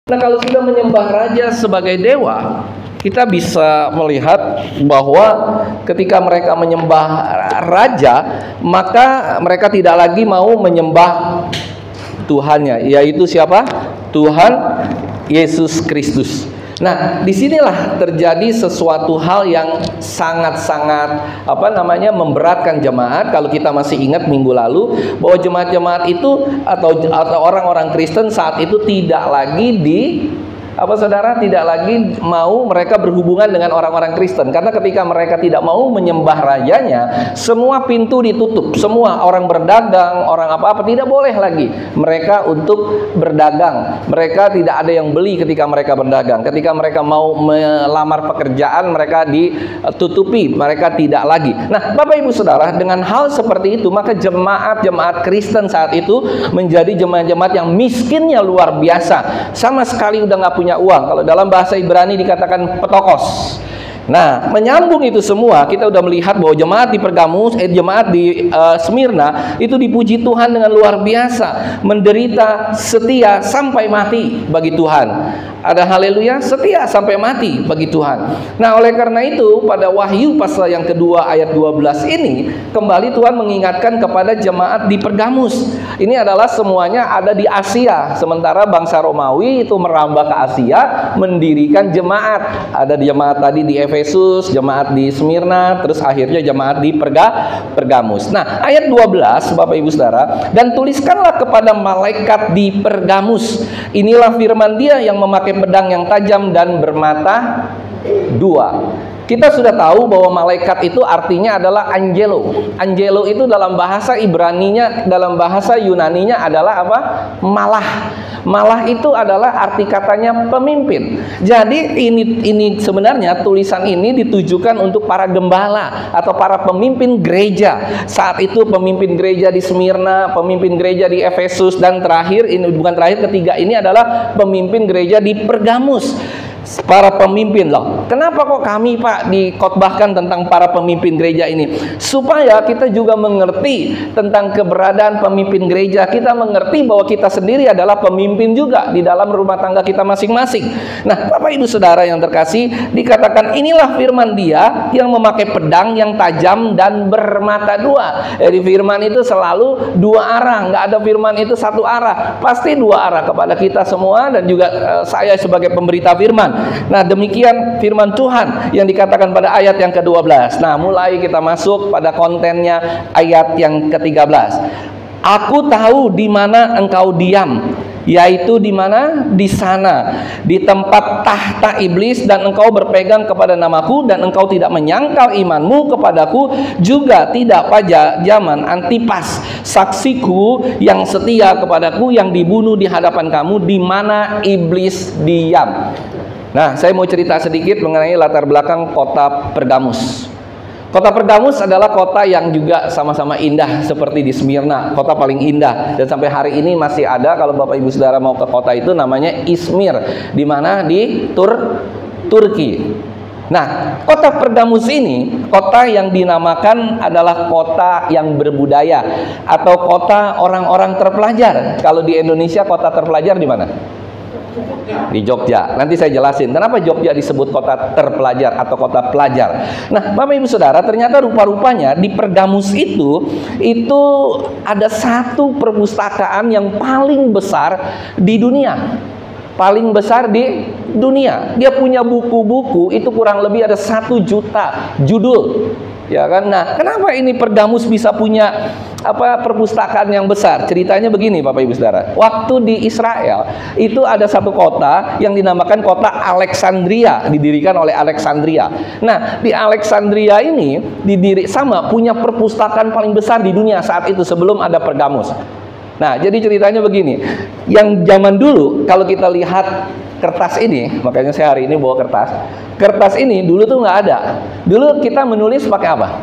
Nah, kalau sudah menyembah raja sebagai dewa, kita bisa melihat bahwa ketika mereka menyembah raja, maka mereka tidak lagi mau menyembah Tuhannya, yaitu siapa? Tuhan Yesus Kristus. Nah, disinilah terjadi sesuatu hal yang sangat-sangat memberatkan jemaat. Kalau kita masih ingat minggu lalu bahwa jemaat-jemaat itu atau orang-orang Kristen saat itu tidak lagi tidak lagi mau mereka berhubungan dengan orang-orang Kristen. Karena ketika mereka tidak mau menyembah rajanya, semua pintu ditutup. Semua orang berdagang, orang apa-apa tidak boleh lagi mereka untuk berdagang. Mereka tidak ada yang beli ketika mereka berdagang. Ketika mereka mau melamar pekerjaan, mereka ditutupi. Mereka tidak lagi. Nah, Bapak Ibu Saudara, dengan hal seperti itu, maka jemaat-jemaat Kristen saat itu menjadi jemaat-jemaat yang miskinnya luar biasa. Sama sekali udah nggak punya uang. Kalau dalam bahasa Ibrani dikatakan petokos. Nah, menyambung itu semua, kita udah melihat bahwa jemaat di Pergamus, jemaat di Smyrna itu dipuji Tuhan dengan luar biasa, menderita setia sampai mati bagi Tuhan. Ada haleluya, setia sampai mati bagi Tuhan. Nah, oleh karena itu pada Wahyu pasal yang kedua ayat 12 ini kembali Tuhan mengingatkan kepada jemaat di Pergamus. Ini adalah semuanya ada di Asia, sementara bangsa Romawi itu merambah ke Asia, mendirikan jemaat. Ada jemaat tadi di Efesus, jemaat di Smyrna, terus akhirnya jemaat di Pergamus. Nah, ayat 12 Bapak Ibu Saudara, dan tuliskanlah kepada malaikat di Pergamus, inilah firman Dia yang memakai pedang yang tajam dan bermata dua. Kita sudah tahu bahwa malaikat itu artinya adalah angelo. Angelo itu dalam bahasa Ibraninya, dalam bahasa Yunaninya adalah apa? Malah. Malah itu adalah arti katanya pemimpin. Jadi ini sebenarnya tulisan ini ditujukan untuk para gembala atau para pemimpin gereja. Saat itu pemimpin gereja di Smyrna, pemimpin gereja di Efesus, dan ketiga ini adalah pemimpin gereja di Pergamus. Para pemimpin loh. Kenapa kok kami Pak dikotbahkan tentang para pemimpin gereja ini? Supaya kita juga mengerti tentang keberadaan pemimpin gereja. Kita mengerti bahwa kita sendiri adalah pemimpin juga di dalam rumah tangga kita masing-masing. Nah, Bapak Ibu Saudara yang terkasih, dikatakan inilah firman Dia yang memakai pedang yang tajam dan bermata dua. Jadi firman itu selalu dua arah, nggak ada firman itu satu arah. Pasti dua arah kepada kita semua dan juga saya sebagai pemberita firman. Nah, demikian firman Tuhan yang dikatakan pada ayat yang ke-12. Nah, mulai kita masuk pada kontennya ayat yang ke-13. Aku tahu di mana engkau diam, yaitu di mana? Di sana, di tempat tahta iblis, dan engkau berpegang kepada namaku, dan engkau tidak menyangkal imanmu kepadaku, juga tidak pada zaman Antipas, saksiku yang setia kepadaku, yang dibunuh di hadapan kamu, di mana iblis diam. Nah, saya mau cerita sedikit mengenai latar belakang kota Pergamus. Kota Pergamus adalah kota yang juga sama-sama indah seperti di Smyrna, kota paling indah, dan sampai hari ini masih ada. Kalau Bapak Ibu Saudara mau ke kota itu, namanya Izmir, di mana di Turki. Nah, kota Pergamus ini kota yang dinamakan adalah kota yang berbudaya atau kota orang-orang terpelajar. Kalau di Indonesia kota terpelajar di mana? Di Jogja. Nanti saya jelasin kenapa Jogja disebut kota terpelajar atau kota pelajar. Nah, Bapak Ibu Saudara, ternyata rupa-rupanya di Pergamus itu ada satu perpustakaan yang paling besar di dunia. Paling besar di dunia. Dia punya buku-buku itu kurang lebih ada 1 juta judul. Ya kan? Nah, kenapa ini Pergamus bisa punya perpustakaan yang besar? Ceritanya begini Bapak Ibu Saudara. Waktu di Israel itu ada satu kota yang dinamakan kota Alexandria, didirikan oleh Alexandria. Nah, di Alexandria ini punya perpustakaan paling besar di dunia saat itu sebelum ada Pergamus. Nah, jadi ceritanya begini. Yang zaman dulu kalau kita lihat kertas ini, makanya saya hari ini bawa kertas. Kertas ini dulu tuh nggak ada. Dulu kita menulis pakai apa?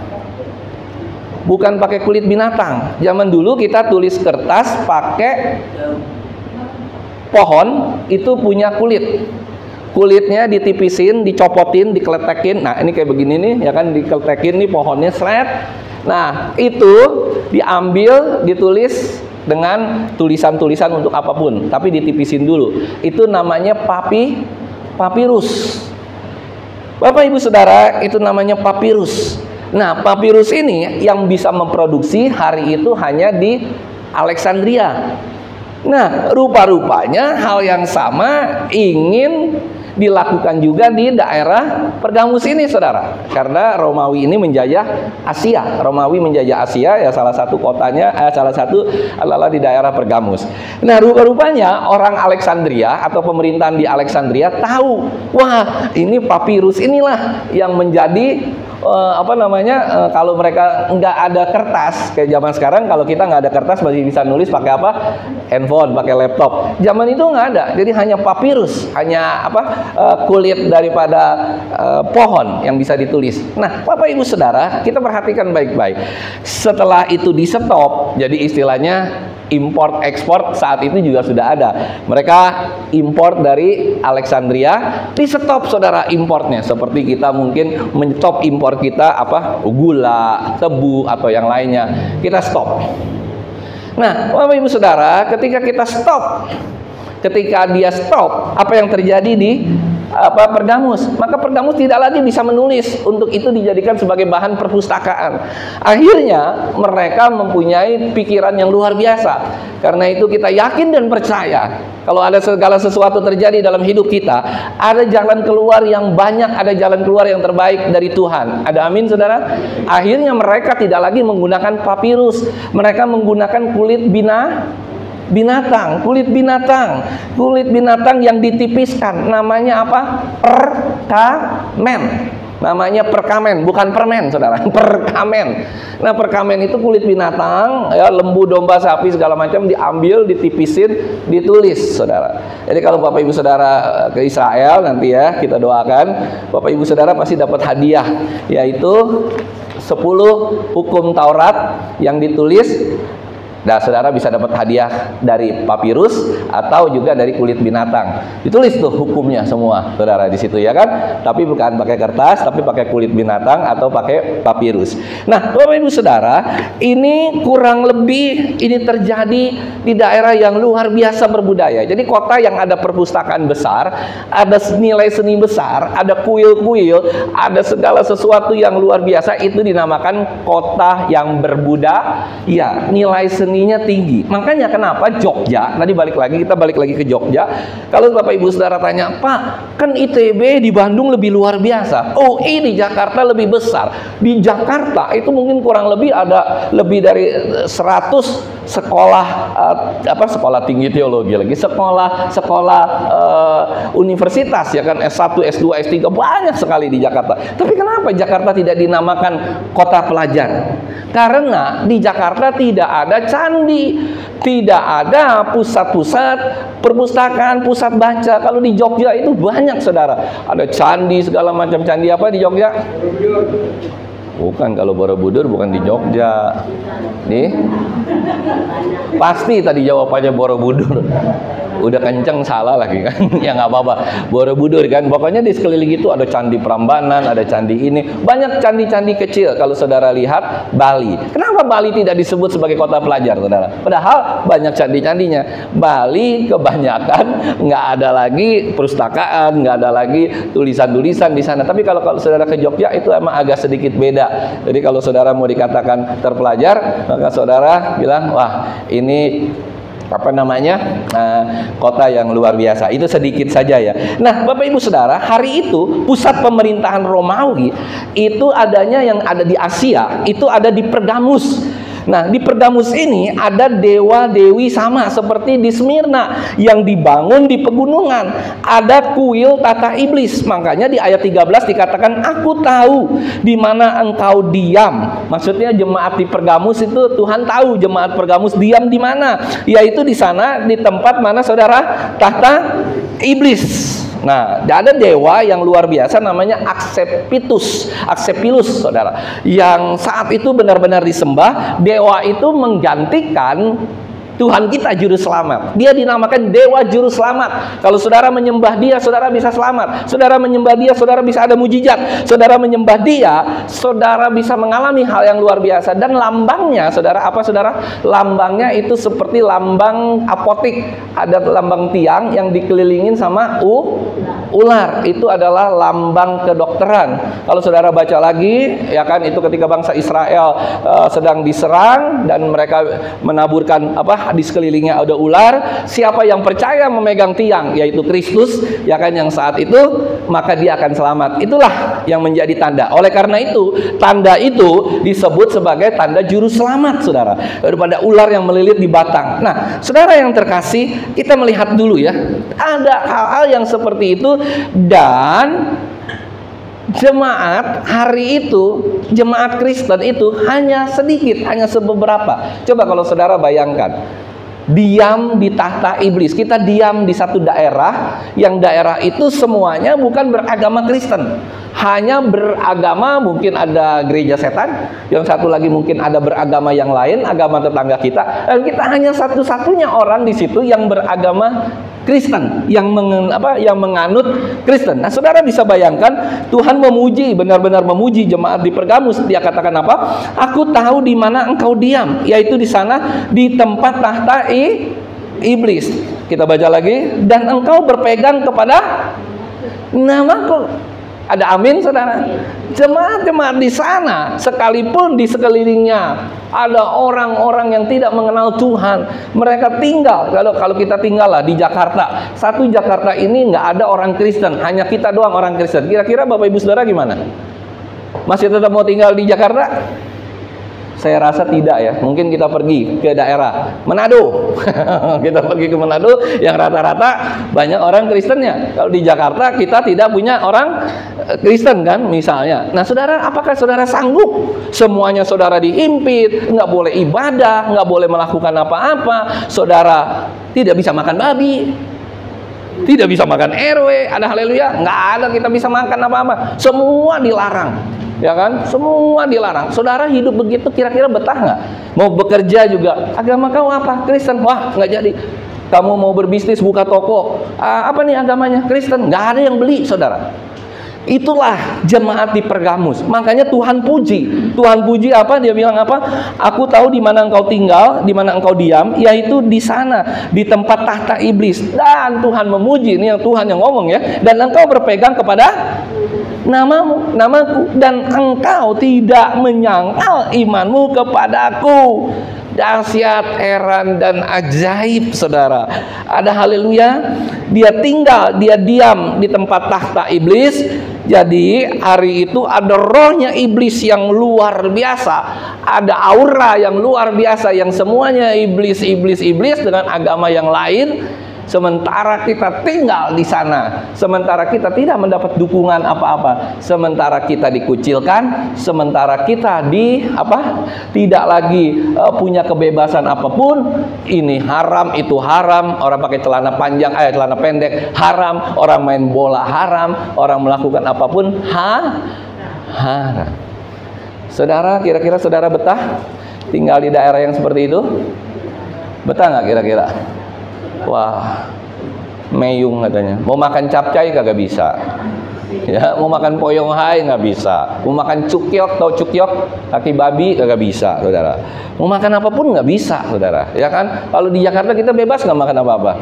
Bukan pakai kulit binatang. Zaman dulu kita tulis kertas pakai pohon, itu punya kulit. Kulitnya ditipisin, dicopotin, dikeletekin. Nah, ini kayak begini nih, ya kan, dikeletekin nih pohonnya, seret. Nah, itu diambil, ditulis dengan tulisan-tulisan untuk apapun, tapi ditipisin dulu. Itu namanya papirus. Bapak Ibu Saudara, itu namanya papirus. Nah, papirus ini yang bisa memproduksi hari itu hanya di Alexandria. Nah, rupa-rupanya hal yang sama ingin dilakukan juga di daerah Pergamus ini, saudara. Karena Romawi ini menjajah Asia. Romawi menjajah Asia, ya salah satu kotanya, salah satu adalah di daerah Pergamus. Nah, rupa-rupanya orang Alexandria atau pemerintahan di Alexandria tahu, wah ini papirus inilah yang menjadi kalau mereka nggak ada kertas kayak zaman sekarang, kalau kita nggak ada kertas masih bisa nulis pakai apa? Handphone, pakai laptop. Zaman itu nggak ada, jadi hanya papirus, hanya kulit daripada pohon yang bisa ditulis. Nah, Bapak Ibu Saudara, kita perhatikan baik-baik. Setelah itu di stop, jadi istilahnya import ekspor saat itu juga sudah ada. Mereka import dari Alexandria, di stop saudara importnya. Seperti kita mungkin menyetop impor kita gula, tebu atau yang lainnya, kita stop. Nah, Bapak Ibu Saudara, ketika kita stop, ketika dia stop, apa yang terjadi di Pergamus? Maka Pergamus tidak lagi bisa menulis. Untuk itu dijadikan sebagai bahan perpustakaan. Akhirnya mereka mempunyai pikiran yang luar biasa. Karena itu kita yakin dan percaya, kalau ada segala sesuatu terjadi dalam hidup kita, ada jalan keluar yang banyak, ada jalan keluar yang terbaik dari Tuhan. Ada amin, saudara? Akhirnya mereka tidak lagi menggunakan papirus. Mereka menggunakan kulit kulit binatang yang ditipiskan. Namanya apa? Perkamen. Namanya perkamen, bukan permen, saudara. Perkamen. Nah, perkamen itu kulit binatang, ya, lembu, domba, sapi, segala macam diambil, ditipisin, ditulis, saudara. Jadi kalau Bapak Ibu Saudara ke Israel nanti, ya, kita doakan Bapak Ibu Saudara pasti dapat hadiah, yaitu 10 hukum Taurat yang ditulis. Nah, saudara bisa dapat hadiah dari papirus atau juga dari kulit binatang. Ditulis tuh hukumnya semua, saudara, di situ, ya kan? Tapi bukan pakai kertas, tapi pakai kulit binatang atau pakai papirus. Nah, Bapak Ibu Saudara, ini kurang lebih ini terjadi di daerah yang luar biasa berbudaya. Jadi kota yang ada perpustakaan besar, ada nilai seni besar, ada kuil-kuil, ada segala sesuatu yang luar biasa, itu dinamakan kota yang berbudaya. Ya, nilai seni tinggi. Makanya kenapa Jogja, tadi kita balik lagi ke Jogja. Kalau Bapak Ibu Saudara tanya, Pak, kan ITB di Bandung lebih luar biasa. Oh, di Jakarta lebih besar. Di Jakarta itu mungkin kurang lebih ada lebih dari 100 sekolah sekolah tinggi teologi lagi, sekolah universitas, ya kan, S1, S2, S3, banyak sekali di Jakarta. Tapi kenapa Jakarta tidak dinamakan kota pelajar? Karena di Jakarta tidak ada candi, tidak ada pusat-pusat perpustakaan, pusat baca. Kalau di Jogja itu banyak, saudara. Ada candi, segala macam candi. Apa di Jogja? Bukan, kalau Borobudur bukan di Jogja. Nih, pasti tadi jawabannya Borobudur. Udah kenceng salah lagi kan. Ya nggak apa-apa, Borobudur kan. Pokoknya di sekeliling itu ada candi Prambanan, ada candi ini, banyak candi-candi kecil. Kalau saudara lihat Bali, kenapa Bali tidak disebut sebagai kota pelajar, saudara? Padahal banyak candi-candinya. Bali kebanyakan nggak ada lagi perpustakaan, nggak ada lagi tulisan-tulisan di sana. Tapi kalau saudara ke Jogja itu emang agak sedikit beda. Jadi kalau saudara mau dikatakan terpelajar, maka saudara bilang, wah ini kota yang luar biasa. Itu sedikit saja, ya. Nah, Bapak Ibu Saudara, hari itu pusat pemerintahan Romawi itu adanya yang ada di Asia, itu ada di Pergamus. Nah, di Pergamus ini ada dewa-dewi sama seperti di Smyrna yang dibangun di pegunungan. Ada kuil tata iblis. Makanya di ayat 13 dikatakan, aku tahu di mana engkau diam. Maksudnya jemaat di Pergamus itu, Tuhan tahu jemaat Pergamus diam di mana. Yaitu di sana, di tempat mana, saudara? Tahta iblis. Nah, ada dewa yang luar biasa namanya Aksepilus, saudara, yang saat itu benar-benar disembah. Dewa itu menggantikan Tuhan kita juru selamat. Dia dinamakan Dewa Juru Selamat. Kalau saudara menyembah Dia, saudara bisa selamat. Saudara menyembah Dia, saudara bisa ada mujizat. Saudara menyembah Dia, saudara bisa mengalami hal yang luar biasa. Dan lambangnya, saudara, apa saudara? Lambangnya itu seperti lambang apotik. Ada lambang tiang yang dikelilingin sama ular. Itu adalah lambang kedokteran. Kalau saudara baca lagi, ya kan, itu ketika bangsa Israel sedang diserang dan mereka menaburkan di sekelilingnya ada ular. Siapa yang percaya memegang tiang, yaitu Kristus, ya kan, yang saat itu, maka dia akan selamat. Itulah yang menjadi tanda. Oleh karena itu, tanda itu disebut sebagai tanda juru selamat, saudara, daripada ular yang melilit di batang. Nah, saudara yang terkasih, kita melihat dulu ya, ada hal-hal yang seperti itu. Dan jemaat hari itu, jemaat Kristen itu hanya sedikit, hanya sebeberapa. Coba kalau saudara bayangkan, diam di tahta iblis. Kita diam di satu daerah, yang daerah itu semuanya bukan beragama Kristen, hanya beragama, mungkin ada gereja setan, yang satu lagi mungkin ada beragama yang lain, agama tetangga kita, dan kita hanya satu-satunya orang di situ yang beragama Kristen, yang menganut Kristen. Nah, saudara bisa bayangkan, Tuhan memuji, benar-benar memuji jemaat di Pergamus. Dia katakan apa? Aku tahu di mana engkau diam, yaitu di sana, di tempat tahta iblis. Kita baca lagi, dan engkau berpegang kepada namaku. Ada amin, saudara? Jemaat-jemaat di sana, sekalipun di sekelilingnya ada orang-orang yang tidak mengenal Tuhan, mereka tinggal. Kalau kita tinggal lah di Jakarta, satu Jakarta ini nggak ada orang Kristen, hanya kita doang orang Kristen. Kira-kira Bapak Ibu Saudara gimana? Masih tetap mau tinggal di Jakarta? Saya rasa tidak ya. Mungkin kita pergi ke daerah Manado. Kita pergi ke Manado yang rata-rata banyak orang Kristennya. Kalau di Jakarta kita tidak punya orang Kristen kan, misalnya. Nah, saudara, apakah saudara sanggup semuanya saudara dihimpit, nggak boleh ibadah, nggak boleh melakukan apa-apa, saudara tidak bisa makan babi, tidak bisa makan RW, ada haleluya? Nggak ada kita bisa makan apa-apa, semua dilarang. Ya kan, semua dilarang. Saudara hidup begitu, kira-kira betah nggak? Mau bekerja juga, agama kau apa? Kristen. Wah, nggak jadi. Kamu mau berbisnis, buka toko, apa nih agamanya? Kristen. Nggak ada yang beli, saudara. Itulah jemaat di Pergamus. Makanya Tuhan puji. Tuhan puji apa? Dia bilang apa? Aku tahu di mana engkau tinggal, di mana engkau diam, yaitu di sana, di tempat tahta iblis. Dan Tuhan memuji, ini yang Tuhan yang ngomong ya. Dan engkau berpegang kepada namaku, dan engkau tidak menyangkal imanmu kepadaku. Dahsyat, heran, dan ajaib, saudara. Ada haleluya. Dia tinggal, dia diam di tempat tahta iblis. Jadi hari itu ada rohnya iblis yang luar biasa, ada aura yang luar biasa, yang semuanya iblis dengan agama yang lain. Sementara kita tinggal di sana, sementara kita tidak mendapat dukungan apa-apa, sementara kita dikucilkan, sementara kita tidak lagi punya kebebasan apapun. Ini haram, itu haram. Orang pakai celana panjang, celana pendek haram. Orang main bola haram. Orang melakukan apapun haram. Saudara, kira-kira saudara betah tinggal di daerah yang seperti itu? Betah nggak kira-kira? Wah, meyung katanya. Mau makan capcay kagak bisa. Ya, mau makan poyong hai nggak bisa. Mau makan cukyok, tahu cukyok, kaki babi kagak bisa, saudara. Mau makan apapun nggak bisa, saudara. Ya kan? Kalau di Jakarta kita bebas nggak makan apa-apa.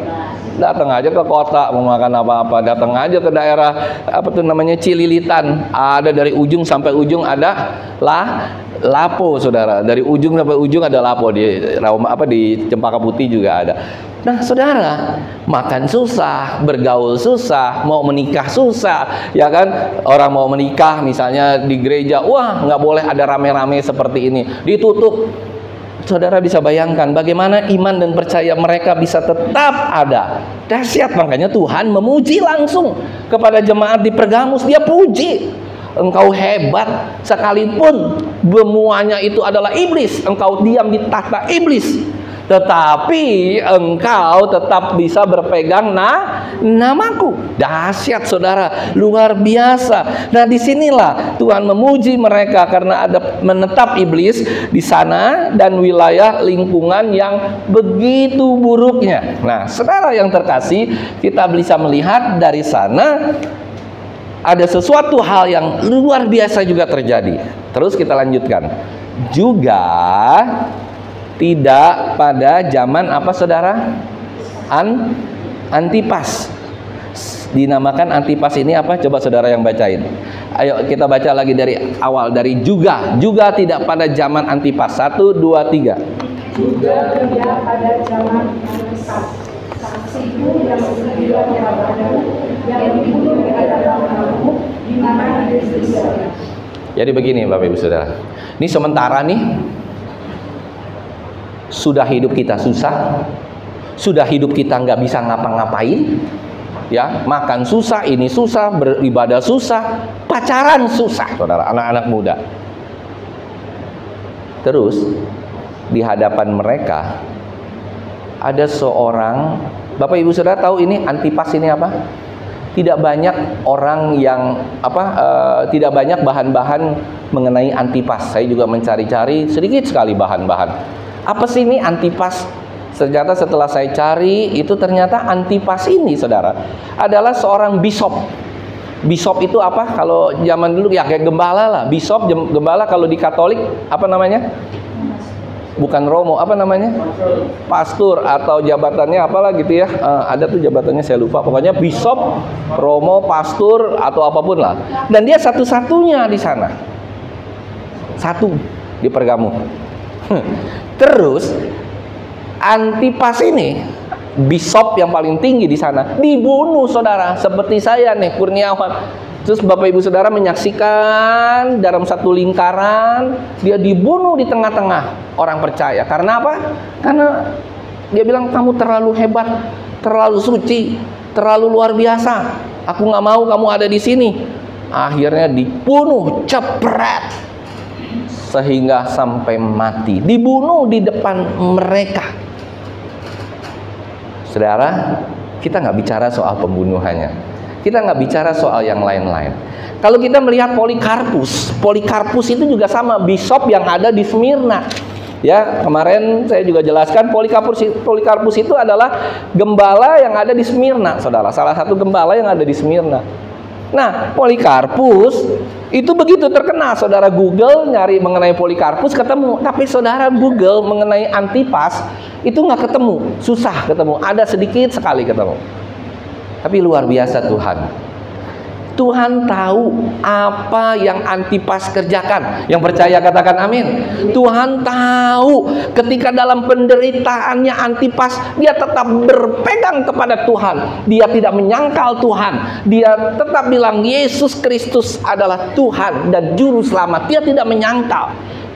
Datang aja ke kota mau makan apa-apa. Datang aja ke daerah Cililitan. Ada dari ujung sampai ujung ada lapo, saudara. Dari ujung sampai ujung ada lapo, di Cempaka Putih juga ada. Nah, saudara, makan susah, bergaul susah, mau menikah susah, ya kan? Orang mau menikah misalnya di gereja, wah, nggak boleh ada rame-rame seperti ini, ditutup. Saudara bisa bayangkan bagaimana iman dan percaya mereka bisa tetap ada. Dahsyat, makanya Tuhan memuji langsung kepada jemaat di Pergamus. Dia puji, engkau hebat, sekalipun semuanya itu adalah iblis, engkau diam di tahta iblis. tetapi engkau tetap bisa berpegang namaku. Dahsyat saudara, luar biasa. Nah, disinilah Tuhan memuji mereka karena ada menetap iblis di sana dan wilayah lingkungan yang begitu buruknya. Nah, saudara yang terkasih, kita bisa melihat dari sana ada sesuatu hal yang luar biasa juga terjadi. Terus kita lanjutkan. Juga tidak pada zaman apa saudara? Antipas. Dinamakan Antipas ini apa? Coba saudara yang bacain. Ayo kita baca lagi dari awal, dari juga tidak pada zaman Antipas. 1, 2, 3. Juga tidak pada zaman Antipas, saksiku yang berdiri padamu, yang dibunuh di hadapan kamu, di mana Yerusalem. Jadi begini Bapak Ibu Saudara, ini sementara nih, sudah hidup kita susah, sudah hidup kita nggak bisa ngapa-ngapain, ya, makan susah, ini susah, beribadah susah, pacaran susah, saudara, anak-anak muda. Terus di hadapan mereka ada seorang, Bapak Ibu Saudara tahu ini Antipas ini apa? Tidak banyak orang yang tidak banyak bahan-bahan mengenai Antipas. Saya juga mencari-cari, sedikit sekali bahan-bahan. Apa sih ini Antipas? Ternyata setelah saya cari, itu ternyata Antipas ini saudara adalah seorang bishop. Bishop itu apa? Kalau zaman dulu ya kayak gembala lah. Bishop, gembala kalau di Katolik apa namanya? Bukan romo, apa namanya? Pastor atau jabatannya apalah gitu ya. Ada tuh jabatannya saya lupa. Pokoknya bishop, romo, pastor atau apapun lah. Dan dia satu-satunya di sana. Satu di Pergamus. Terus Antipas ini bishop yang paling tinggi di sana dibunuh saudara, seperti saya nih Kurniawan. Terus Bapak Ibu Saudara menyaksikan dalam satu lingkaran dia dibunuh di tengah-tengah orang percaya. Karena apa? Karena dia bilang kamu terlalu hebat, terlalu suci, terlalu luar biasa. Aku nggak mau kamu ada di sini. Akhirnya dibunuh, cepret, sehingga sampai mati. Dibunuh di depan mereka. Saudara, kita nggak bicara soal pembunuhannya. Kita nggak bicara soal yang lain-lain. Kalau kita melihat Polikarpus itu juga sama, bishop yang ada di Smyrna. Ya, kemarin saya juga jelaskan Polikarpus itu adalah gembala yang ada di Smyrna, saudara. Salah satu gembala yang ada di Smyrna. Nah, Polikarpus itu begitu terkenal, saudara. Google nyari mengenai Polikarpus ketemu, tapi saudara Google mengenai Antipas itu nggak ketemu, susah ketemu, ada sedikit sekali ketemu. Tapi luar biasa Tuhan. Tuhan tahu apa yang Antipas kerjakan. Yang percaya katakan amin. Tuhan tahu ketika dalam penderitaannya Antipas, dia tetap berpegang kepada Tuhan. Dia tidak menyangkal Tuhan. Dia tetap bilang Yesus Kristus adalah Tuhan dan Juru Selamat. Dia tidak menyangkal.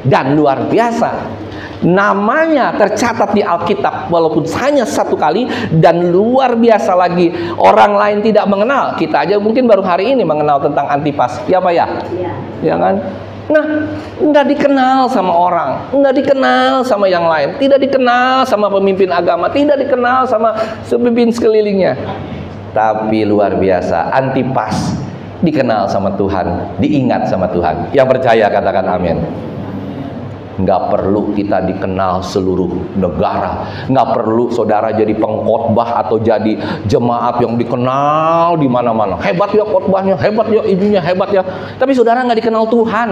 Dan luar biasa, namanya tercatat di Alkitab walaupun hanya satu kali, dan luar biasa lagi orang lain tidak mengenal. Kita aja mungkin baru hari ini mengenal tentang Antipas, ya Pak ya? Ya kan? Nah, nggak dikenal sama orang, nggak dikenal sama yang lain, tidak dikenal sama pemimpin agama, tidak dikenal sama pemimpin sekelilingnya. Tapi luar biasa, Antipas dikenal sama Tuhan, diingat sama Tuhan. Yang percaya katakan amin. Nggak perlu kita dikenal seluruh negara. Nggak perlu saudara jadi pengkhotbah atau jadi jemaat yang dikenal di mana-mana. Hebat ya khotbahnya, hebat ya ininya, hebat ya. Tapi saudara nggak dikenal Tuhan.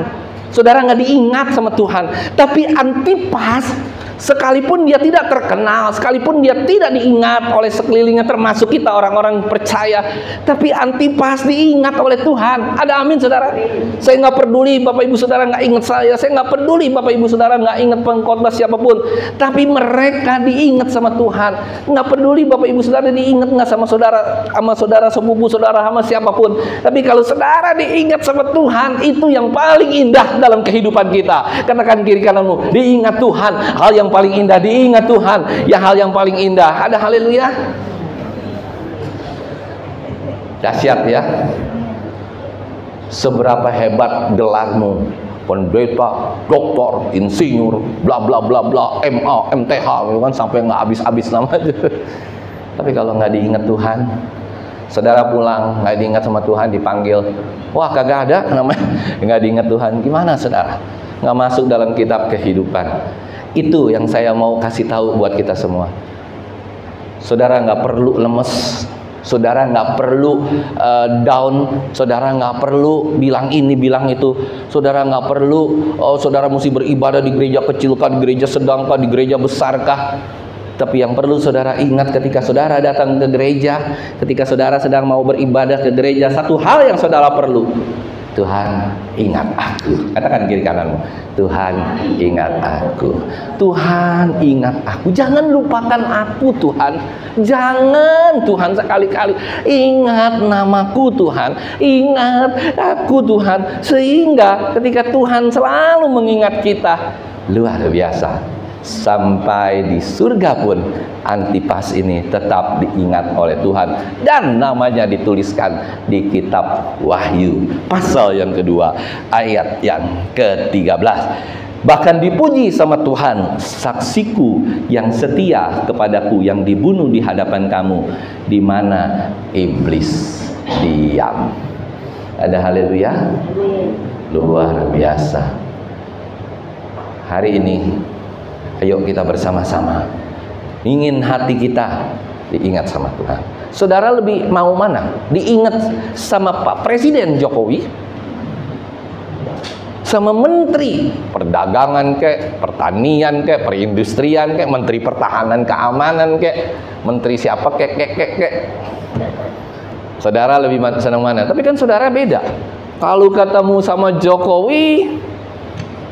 Saudara nggak diingat sama Tuhan. Tapi Antipas, sekalipun dia tidak terkenal, sekalipun dia tidak diingat oleh sekelilingnya termasuk kita orang-orang percaya, tapi Antipas diingat oleh Tuhan. Ada amin saudara? Saya nggak peduli Bapak Ibu Saudara nggak ingat saya nggak peduli Bapak Ibu Saudara nggak ingat pengkhotbah siapapun, tapi mereka diingat sama Tuhan. Nggak peduli Bapak Ibu Saudara diingat nggak sama saudara sepupu saudara sama siapapun, tapi kalau saudara diingat sama Tuhan, itu yang paling indah dalam kehidupan kita. Katakan kiri kananmu, diingat Tuhan. Hal yang paling indah diingat Tuhan. Ya, hal yang paling indah. Ada haleluya. Dahsyat ya. Seberapa hebat gelarmu, pendeta, doktor, insinyur, bla bla bla bla, MA, MTH, gitu kan, sampai nggak habis-habis namanya. Tapi kalau nggak diingat Tuhan, saudara pulang nggak diingat sama Tuhan, dipanggil, wah kagak ada namanya, nggak diingat Tuhan, gimana saudara? Nggak masuk dalam kitab kehidupan. Itu yang saya mau kasih tahu buat kita semua. Saudara nggak perlu lemes, saudara nggak perlu down, saudara nggak perlu bilang ini bilang itu, saudara nggak perlu saudara mesti beribadah di gereja kecil kah, di gereja sedang kah, di gereja besar kah. Tapi yang perlu saudara ingat ketika saudara datang ke gereja, ketika saudara sedang mau beribadah ke gereja, satu hal yang saudara perlu, Tuhan ingat aku. Katakan kiri kananmu, Tuhan ingat aku. Tuhan ingat aku. Jangan lupakan aku Tuhan. Jangan Tuhan, sekali-kali ingat namaku Tuhan. Ingat aku Tuhan. Sehingga ketika Tuhan selalu mengingat kita, luar biasa. Sampai di surga pun Antipas ini tetap diingat oleh Tuhan, dan namanya dituliskan di kitab Wahyu pasal yang kedua ayat yang ke-13. Bahkan dipuji sama Tuhan, saksiku yang setia kepadaku, yang dibunuh di hadapan kamu, di mana iblis diam. Ada haleluya. Luar biasa. Hari ini ayo kita bersama-sama ingin hati kita diingat sama Tuhan. Saudara lebih mau mana? Diingat sama Pak Presiden Jokowi, sama Menteri Perdagangan kek, Pertanian kek, Perindustrian kek, Menteri Pertahanan Keamanan kek, Menteri siapa kek. Saudara lebih senang mana? Tapi kan saudara beda. Kalau ketemu sama Jokowi,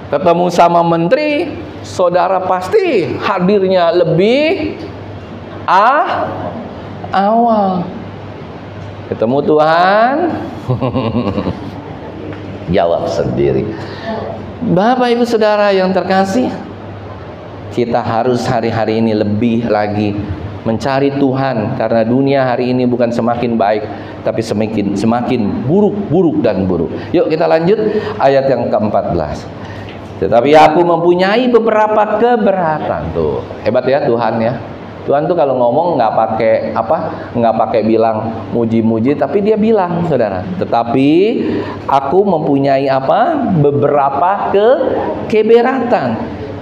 ketemu sama Menteri, saudara pasti hadirnya lebih awal. Ketemu Tuhan, jawab sendiri. Bapak Ibu Saudara yang terkasih, kita harus hari-hari ini lebih lagi mencari Tuhan, karena dunia hari ini bukan semakin baik, tapi semakin buruk dan buruk. Yuk kita lanjut ayat yang ke-14. Tetapi aku mempunyai beberapa keberatan. Tuh hebat ya Tuhan ya. Tuhan tuh kalau ngomong nggak pakai bilang muji-muji, tapi dia bilang, saudara, tetapi aku mempunyai beberapa keberatan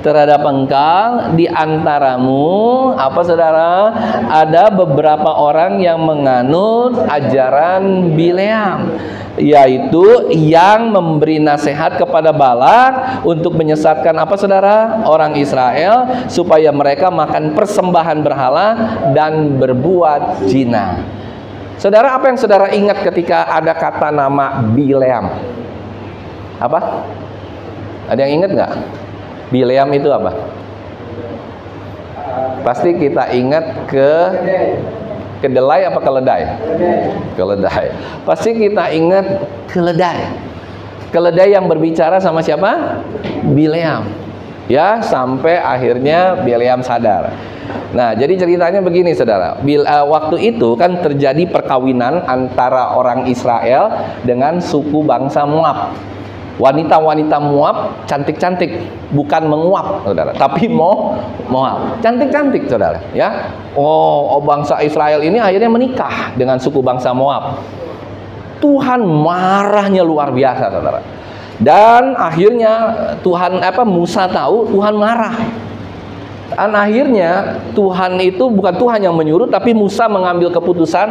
terhadap engkau di antaramu, saudara, ada beberapa orang yang menganut ajaran Bileam, yaitu yang memberi nasihat kepada Balak untuk menyesatkan saudara, orang Israel supaya mereka makan persembahan berhala dan berbuat zina. Saudara, apa yang saudara ingat ketika ada kata nama Bileam? Apa? Ada yang ingat nggak? Bileam itu apa? Pasti kita ingat kedelai apa keledai? Keledai. Pasti kita ingat keledai. Keledai yang berbicara sama siapa? Bileam. Ya, sampai akhirnya Bileam sadar. Nah, jadi ceritanya begini, saudara. Waktu itu kan terjadi perkawinan antara orang Israel dengan suku bangsa Moab. Wanita-wanita Moab cantik-cantik, bukan menguap, saudara, tapi Moab. Cantik-cantik, saudara, ya. Bangsa Israel ini akhirnya menikah dengan suku bangsa Moab. Tuhan marahnya luar biasa, saudara. Dan akhirnya Musa tahu Tuhan marah. Dan akhirnya Tuhan itu bukan Tuhan yang menyuruh, tapi Musa mengambil keputusan.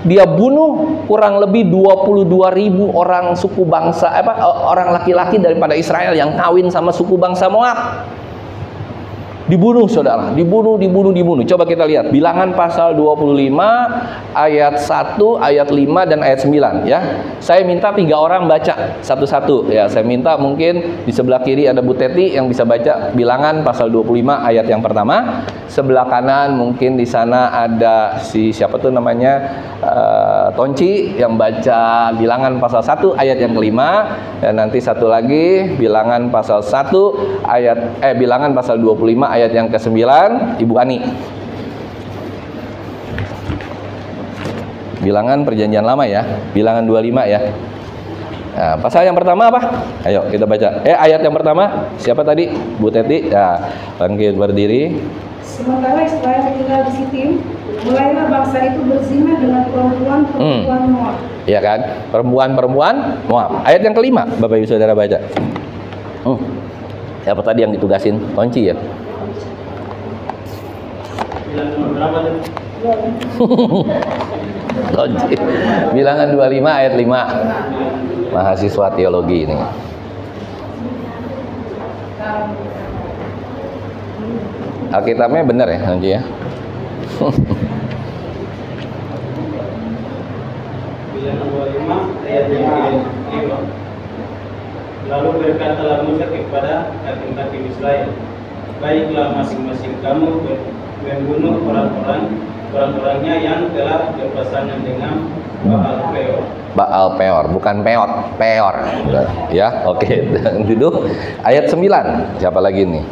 Dia bunuh kurang lebih 22.000 orang suku bangsa orang laki-laki daripada Israel yang kawin sama suku bangsa Moab. Dibunuh, saudara, dibunuh. Coba kita lihat Bilangan pasal 25 ayat 1, ayat 5 dan ayat 9 ya. Saya minta 3 orang baca satu-satu ya. Saya minta mungkin di sebelah kiri ada Bu Teti yang bisa baca Bilangan pasal 25 ayat yang pertama. Sebelah kanan mungkin di sana ada siapa tuh namanya Tonci yang baca Bilangan pasal 1 ayat yang kelima, dan nanti satu lagi Bilangan pasal 1 ayat Bilangan pasal 25 ayat yang ke-9, Ibu Ani. Bilangan perjanjian lama ya, Bilangan 25 ya. Nah, pasal yang pertama apa? Ayo kita baca. Ayat yang pertama siapa tadi? Bu Teti. Ya, bangkit berdiri. Sementara Israel tinggal di Sitim, mulailah bangsa itu berzina dengan perempuan-perempuan Moab. Iya kan? Perempuan-perempuan Moab. Ayat yang kelima, Bapak Ibu Saudara baca. Siapa tadi yang ditugasin? Kunci ya? Kunci. Bilangan 25 ayat 5. Mahasiswa teologi ini. Alkitabnya benar ya, Kunci ya? Bilangan 25 ayat 5. Lalu berkatalah Musa kepada hakim-hakim Israel, baiklah masing-masing kamu membunuh orang-orangnya yang telah berpasangan dengan Baal Peor. Baal Peor, bukan Peor, Peor. Ya, oke. Duduk. Ayat 9. Siapa lagi nih?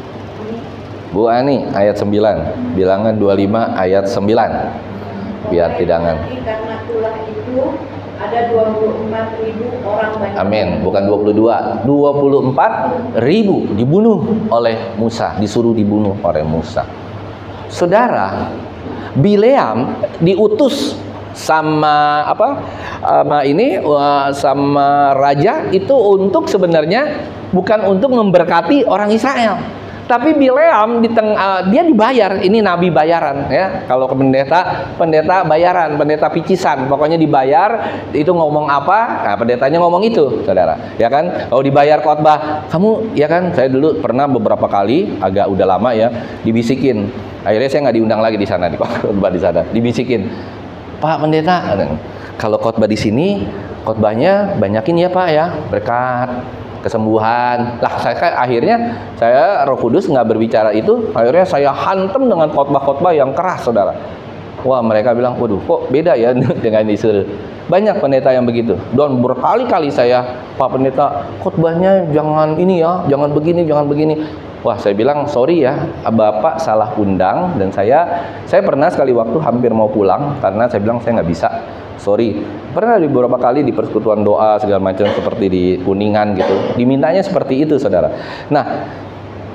Bu Ani, ayat 9. Bilangan 25 ayat 9. Biar tidangan. Karena tulah itu ada 24.000 orang banyak. Amin, bukan 22. 24.000 dibunuh oleh Musa, disuruh dibunuh oleh Musa. Saudara, Bileam diutus sama sama raja itu untuk sebenarnya bukan untuk memberkati orang Israel. Tapi Bileam dia dibayar, ini nabi bayaran ya. Kalau ke pendeta bayaran, pendeta picisan, pokoknya dibayar. Itu ngomong apa? Nah, pendetanya ngomong itu, saudara. Ya kan? Kalau dibayar khotbah, kamu ya kan? Saya dulu pernah beberapa kali, agak udah lama ya, dibisikin. Akhirnya saya nggak diundang lagi di sana, di khotbah di sana. Dibisikin, Pak Pendeta, kalau khotbah di sini, khotbahnya banyakin ya Pak ya, berkat, kesembuhan. Lah akhirnya saya Roh Kudus nggak berbicara itu, akhirnya saya hantam dengan khotbah-khotbah yang keras, saudara. Wah, mereka bilang, waduh kok beda ya dengan disuruh. Banyak pendeta yang begitu. Dan berkali-kali saya, Pak Pendeta, khotbahnya jangan ini ya, jangan begini, jangan begini. Wah, saya bilang sorry ya, Bapak salah undang. Dan saya pernah sekali waktu hampir mau pulang karena saya bilang saya nggak bisa. Sorry. Pernah di beberapa kali di persekutuan doa segala macam seperti di Kuningan gitu. Dimintanya seperti itu, saudara. Nah,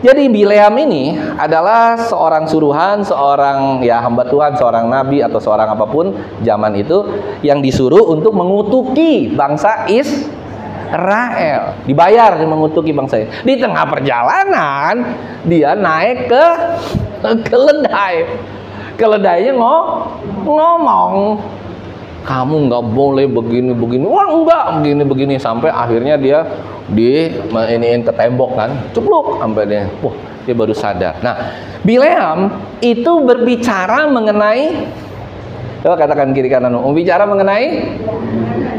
jadi Bileam ini adalah seorang suruhan, seorang ya hamba Tuhan, seorang nabi atau seorang apapun zaman itu yang disuruh untuk mengutuki bangsa Israel. Dibayar mengutuki bangsa Israel. Di tengah perjalanan dia naik ke keledai. Keledainya ngomong, kamu nggak boleh begini. Wah enggak, begini. Sampai akhirnya dia iniin ke tembok kan, cepluk sampai dia, dia baru sadar. Nah, Bileam itu berbicara mengenai, coba katakan kiri kanan, bicara mengenai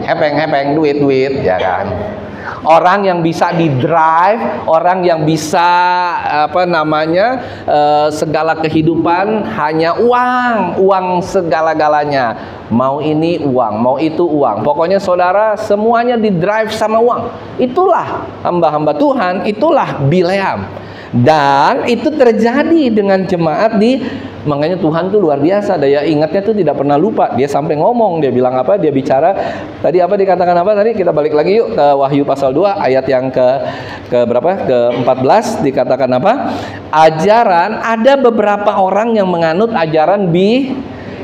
hepeng, duit, ya kan. Orang yang bisa di-drive, orang yang bisa segala kehidupan hanya uang segala-galanya. Mau ini uang, mau itu uang. Pokoknya saudara semuanya di-drive sama uang. Itulah hamba-hamba Tuhan, itulah Bileam. Dan itu terjadi dengan jemaat makanya Tuhan tuh luar biasa, daya ingatnya tuh tidak pernah lupa. Dia sampai ngomong, dia bilang apa, dia bicara. Tadi apa dikatakan apa tadi? Kita balik lagi yuk ke Wahyu pasal 2 ayat yang ke berapa? Ke-14 dikatakan apa? Ajaran, ada beberapa orang yang menganut ajaran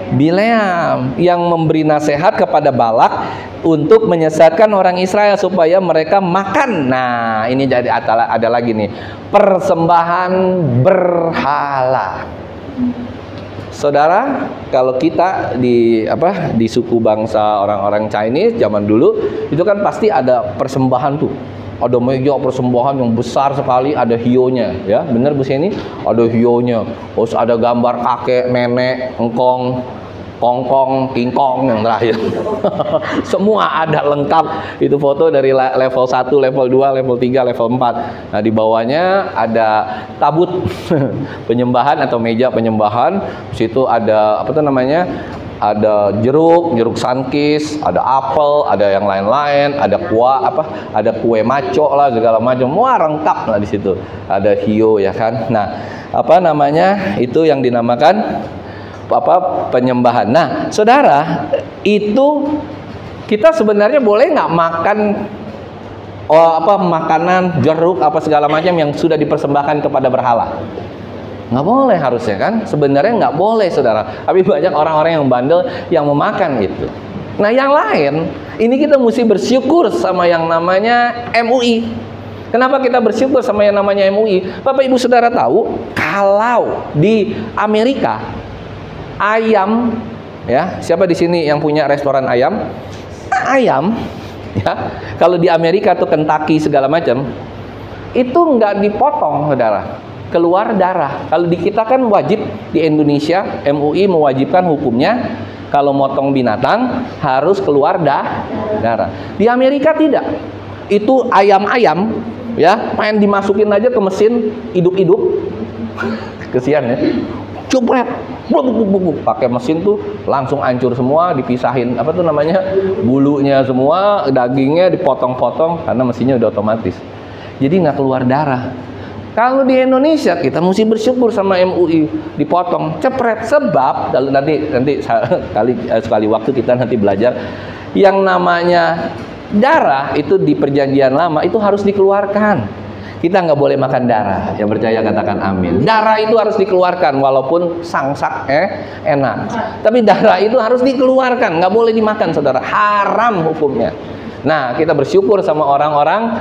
Bileam yang memberi nasihat kepada Balak untuk menyesatkan orang Israel supaya mereka makan. Nah, ini jadi ada lagi nih, persembahan berhala. Saudara, kalau kita di suku bangsa orang-orang Chinese zaman dulu itu kan pasti ada persembahan tuh. Ada meja persembahan yang besar sekali, ada hionya, ya benar Bu Seni? Ada hionya, terus ada gambar kakek, nenek, engkong, kongkong, kingkong yang terakhir. Semua ada lengkap. Itu foto dari level 1, level 2, level 3, level 4. Nah, di bawahnya ada tabut penyembahan atau meja penyembahan. Di situ ada ada jeruk sankis, ada apel, ada yang lain-lain, ada ada kue maco lah segala macam. Wah, lengkap lah di situ. Ada hio ya kan. Nah, itu yang dinamakan penyembahan. Nah, saudara, itu kita sebenarnya boleh nggak makan makanan, jeruk, apa segala macam yang sudah dipersembahkan kepada berhala. Nggak boleh harusnya kan? Sebenarnya nggak boleh, saudara. Tapi banyak orang-orang yang bandel yang memakan itu. Nah, yang lain, ini kita mesti bersyukur sama yang namanya MUI. Kenapa kita bersyukur sama yang namanya MUI? Bapak Ibu Saudara tahu, kalau di Amerika ayam, ya, siapa di sini yang punya restoran ayam? Ayam, ya, kalau di Amerika tuh Kentucky segala macam, itu nggak dipotong, saudara, keluar darah. Kalau di kita kan wajib, di Indonesia MUI mewajibkan hukumnya kalau motong binatang harus keluar darah. Di Amerika tidak. Itu ayam-ayam, ya, main dimasukin aja ke mesin hidup-hidup. Kesian ya. Cupret, pakai mesin tuh langsung hancur semua, dipisahin apa tuh namanya, bulunya semua, dagingnya dipotong-potong karena mesinnya udah otomatis. Jadi nggak keluar darah. Kalau di Indonesia kita mesti bersyukur sama MUI, dipotong, cepret, sebab nanti sekali waktu kita nanti belajar yang namanya darah itu di Perjanjian Lama itu harus dikeluarkan. Kita nggak boleh makan darah. Yang percaya katakan amin. Darah itu harus dikeluarkan walaupun sangsak enak. Tapi darah itu harus dikeluarkan, nggak boleh dimakan, saudara. Haram hukumnya. Nah, kita bersyukur sama orang-orang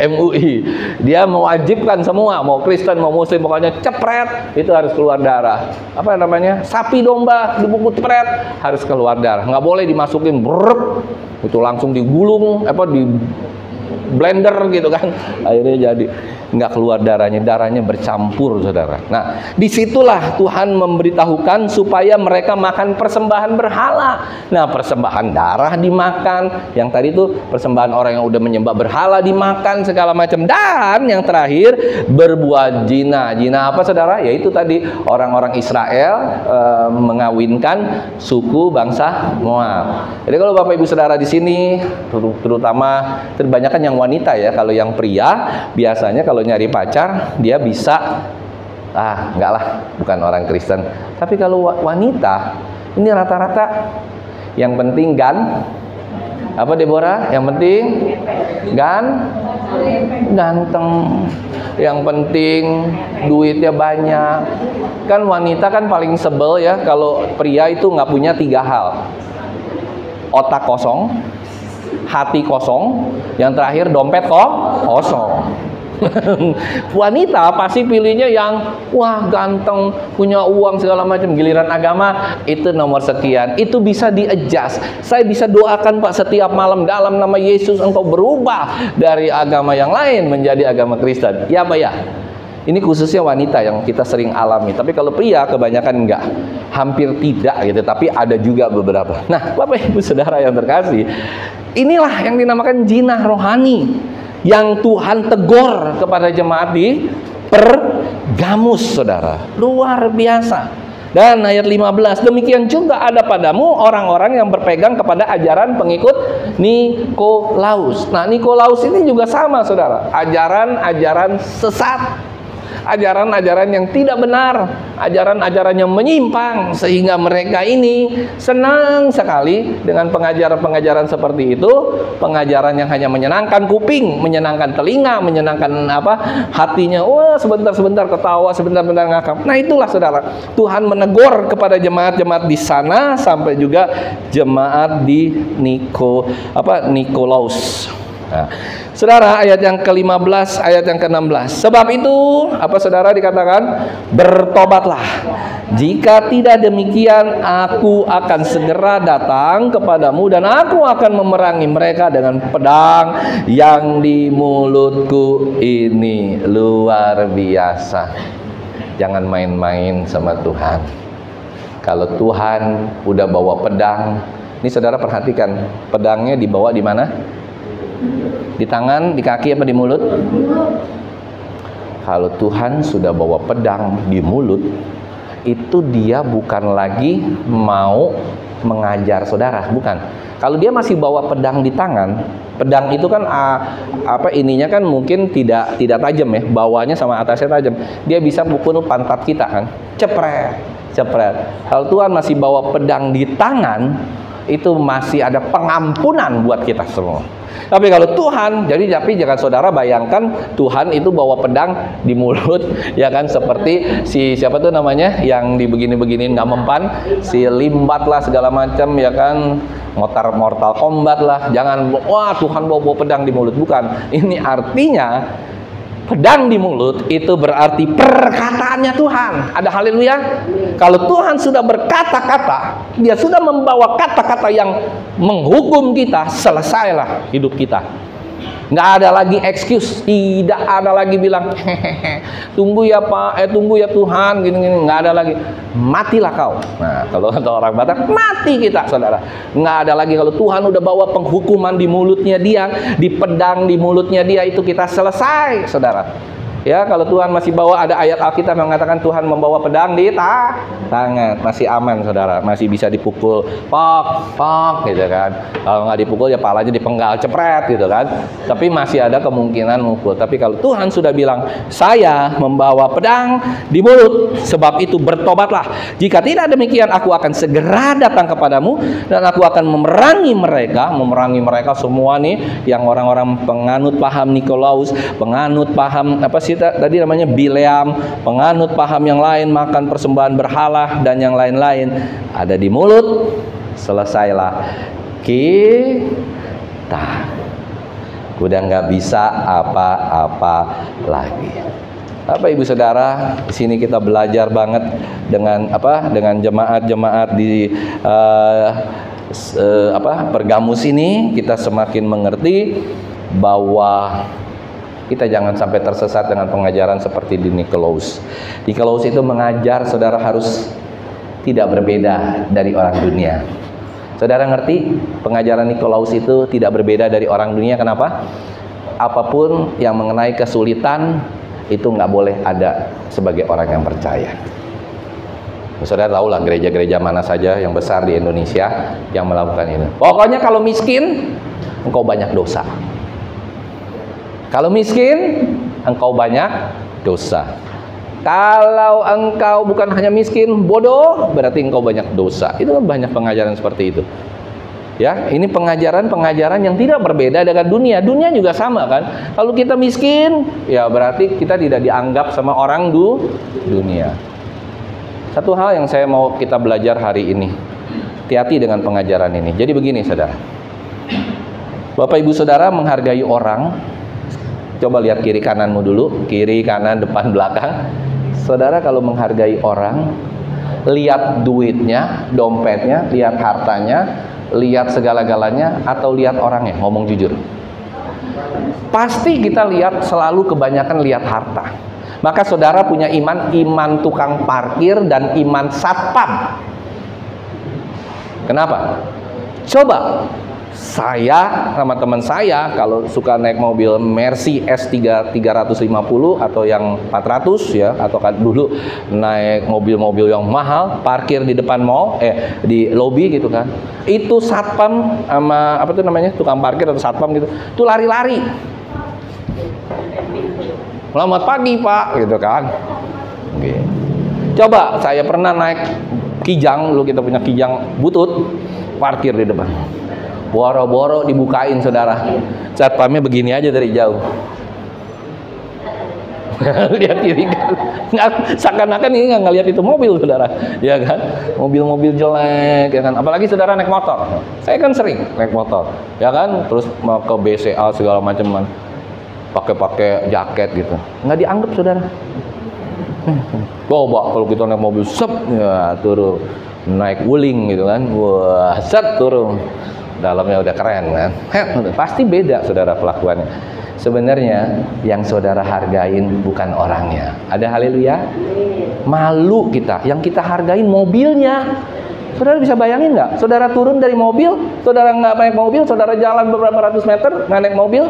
MUI. Dia mewajibkan semua, mau Kristen, mau Muslim, pokoknya cepret, itu harus keluar darah. Apa namanya? Sapi domba, dibungkus cepret, harus keluar darah. Nggak boleh dimasukin, brrrr, itu langsung digulung, di blender gitu kan. Akhirnya jadi nggak keluar darahnya bercampur, saudara. Nah, disitulah Tuhan memberitahukan supaya mereka makan persembahan berhala. Nah, persembahan darah dimakan, yang tadi itu persembahan orang yang udah menyembah berhala dimakan segala macam, dan yang terakhir berbuat zina. Zina apa, saudara? Yaitu tadi orang-orang Israel mengawinkan suku bangsa Moab. Jadi kalau Bapak Ibu Saudara di sini, terutama terbanyakan yang wanita ya, kalau yang pria biasanya kalau nyari pacar dia bisa enggak lah, bukan orang Kristen. Tapi kalau wanita ini rata-rata yang penting apa Deborah? Yang penting ganteng, yang penting duitnya banyak. Kan wanita kan paling sebel ya kalau pria itu nggak punya 3 hal: otak kosong, hati kosong, yang terakhir dompet kosong. Wanita pasti pilihnya yang wah ganteng, punya uang segala macam. Giliran agama itu nomor sekian. Itu bisa di-adjust. Saya bisa doakan Pak setiap malam, dalam nama Yesus engkau berubah dari agama yang lain menjadi agama Kristen. Ya Pak ya. Ini khususnya wanita yang kita sering alami. Tapi kalau pria kebanyakan enggak, hampir tidak gitu. Tapi ada juga beberapa. Nah, Bapak Ibu Saudara yang terkasih, inilah yang dinamakan zina rohani yang Tuhan tegur kepada jemaat di Pergamus, saudara. Luar biasa. Dan ayat 15, demikian juga ada padamu orang-orang yang berpegang kepada ajaran pengikut Nikolaus. Nah, Nikolaus ini juga sama, saudara. Ajaran-ajaran sesat, ajaran-ajaran yang tidak benar, ajaran-ajaran yang menyimpang, sehingga mereka ini senang sekali dengan pengajaran-pengajaran seperti itu, pengajaran yang hanya menyenangkan kuping, menyenangkan telinga, menyenangkan hatinya. Wah, sebentar-sebentar ketawa, sebentar-sebentar ngakak. Nah, itulah saudara, Tuhan menegur kepada jemaat-jemaat di sana sampai juga jemaat di Nikolaus. Nah, saudara, ayat yang ke-15, ayat yang ke-16. Sebab itu, apa saudara dikatakan? Bertobatlah. Jika tidak demikian, aku akan segera datang kepadamu dan aku akan memerangi mereka dengan pedang yang di mulutku ini. Luar biasa. Jangan main-main sama Tuhan. Kalau Tuhan udah bawa pedang, ini saudara perhatikan, pedangnya dibawa di mana? Di tangan, di kaki, apa di mulut? Kalau Tuhan sudah bawa pedang di mulut, itu dia bukan lagi mau mengajar saudara, bukan. Kalau dia masih bawa pedang di tangan, pedang itu kan ininya kan mungkin tidak tajam ya, bawahnya sama atasnya tajam. Dia bisa pukul pantat kita kan, cepret. Kalau Tuhan masih bawa pedang di tangan, itu masih ada pengampunan buat kita semua. Tapi kalau Tuhan, tapi jangan saudara bayangkan Tuhan itu bawa pedang di mulut, ya kan, seperti si siapa tuh namanya yang dibegini-beginiin nggak mempan, si Limbat lah segala macam, ya kan, Mortal Kombat lah. Jangan, wah Tuhan bawa pedang di mulut, bukan. Ini artinya pedang di mulut itu berarti perkataannya Tuhan. Ada haleluya. Kalau Tuhan sudah berkata-kata, Dia sudah membawa kata-kata yang menghukum kita, selesailah hidup kita. Nggak ada lagi excuse, tidak ada lagi bilang tunggu ya Pak, tunggu ya Tuhan, gini-gini, nggak ada lagi. Matilah kau. Nah, kalau kata orang Batak, mati kita, saudara. Nggak ada lagi. Kalau Tuhan udah bawa penghukuman di mulutnya Dia, di pedang di mulutnya Dia, itu kita selesai, saudara. Ya, kalau Tuhan masih bawa, ada ayat Alkitab yang mengatakan Tuhan membawa pedang di tangan, masih aman, saudara, masih bisa dipukul, pok, gitu kan. Kalau nggak dipukul ya palanya dipenggal, cepret, gitu kan. Tapi masih ada kemungkinan mukul. Tapi kalau Tuhan sudah bilang, saya membawa pedang di mulut, sebab itu bertobatlah. Jika tidak demikian, aku akan segera datang kepadamu dan aku akan memerangi mereka semua nih, yang orang-orang penganut paham Nikolaus, penganut paham apa sih tadi namanya Bileam, penganut paham yang lain, makan persembahan berhala dan yang lain-lain, ada di mulut. Selesailah kita, udah nggak bisa apa-apa lagi. Apa ibu saudara, di sini kita belajar banget dengan jemaat-jemaat di Pergamus ini. Kita semakin mengerti bahwa kita jangan sampai tersesat dengan pengajaran seperti di Nikolaus. Nikolaus itu mengajar saudara harus tidak berbeda dari orang dunia. Saudara ngerti? Pengajaran Nikolaus itu tidak berbeda dari orang dunia. Kenapa? Apapun yang mengenai kesulitan itu nggak boleh ada sebagai orang yang percaya. Saudara tahu lah gereja-gereja mana saja yang besar di Indonesia yang melakukan ini. Pokoknya kalau miskin, engkau banyak dosa. Kalau miskin, engkau banyak dosa. Kalau engkau bukan hanya miskin, bodoh, berarti engkau banyak dosa. Itu kan banyak pengajaran seperti itu. Ya, ini pengajaran yang tidak berbeda dengan dunia. Dunia juga sama kan. Kalau kita miskin, ya berarti kita tidak dianggap sama orang dunia. Satu hal yang saya mau kita belajar hari ini, hati-hati dengan pengajaran ini. Jadi begini, saudara. Bapak ibu saudara menghargai orang. Coba lihat kiri kananmu dulu, kiri kanan depan belakang. Saudara kalau menghargai orang, lihat duitnya, dompetnya, lihat hartanya, lihat segala-galanya, atau lihat orangnya, ngomong jujur. Pasti kita lihat selalu kebanyakan lihat harta. Maka saudara punya iman tukang parkir dan iman satpam. Kenapa? Coba saya sama teman saya kalau suka naik mobil Mercy S3 350 atau yang 400 ya, atau kan dulu naik mobil-mobil yang mahal, parkir di depan mall, di lobi gitu kan. Itu satpam sama apa tuh namanya, tukang parkir atau satpam gitu, tuh lari-lari. Selamat pagi Pak, gitu kan. Oke. Coba saya pernah naik Kijang, dulu kita punya Kijang butut, parkir di depan. Boro-boro dibukain saudara, satpamnya begini aja dari jauh. Lihat kiri kan, seakan-akan ini nggak ngelihat itu mobil saudara, ya kan? Mobil-mobil jelek, ya kan? Apalagi saudara naik motor. Saya kan sering naik motor, ya kan? Terus mau ke BCA segala macam, pakai jaket gitu, nggak dianggap saudara. Coba kalau kita naik mobil, ya turun, naik wuling gitu kan, wah, turun. Dalamnya udah keren kan, pasti beda saudara pelakuannya. Sebenarnya yang saudara hargain bukan orangnya. Ada haleluya? Malu kita, yang kita hargain mobilnya. Saudara bisa bayangin nggak? Saudara turun dari mobil, saudara nggak naik mobil, saudara jalan beberapa ratus meter nggak naik mobil,